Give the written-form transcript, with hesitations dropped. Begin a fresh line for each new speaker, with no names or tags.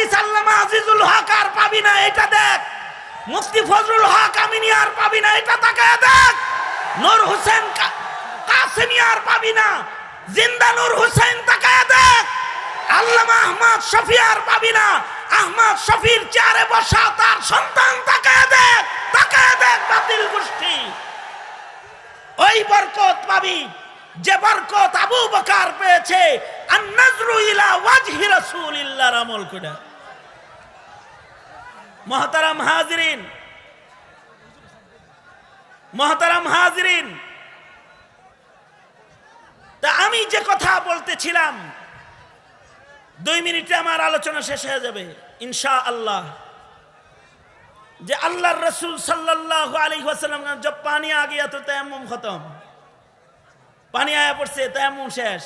হাদিস আল্লামা আজিজুল হক আর পাবি না, এটা দেখ। মুফতি ফজলুল হক আমিনী আর পাবি না, এটা তাকায় দেখ। নূর হোসেন কাসেমি আর পাবি না, জিন্দা নূর হোসেন তাকায় দেখ। আল্লামা আহমদ শফি আর পাবি না, আহমদ শফির চেয়ারে বসা তার সন্তান তাকায় দেখ, তাকায় দেখ। বাতিল গোষ্ঠী ওই বরকত পাবি যে বরকত আবু বকর পেয়েছে, আন-নাজরু ইলা ওয়াজহি রাসূলিল্লাহর আমল করে। মুহতারাম হাজিরিন, মুহতারাম হাজিরিন, তা আমি যে কথা বলতেছিলাম 2 মিনিটে আমার আলোচনা শেষ হয়ে যাবে ইনশাআল্লাহ। যে আল্লাহর রাসূল সাল্লাল্লাহু আলাইহি ওয়াসাল্লাম जब पानी आ गया तो तयम्मुम खत्म, पानी आया पड़ছে तयम्मुम শেষ।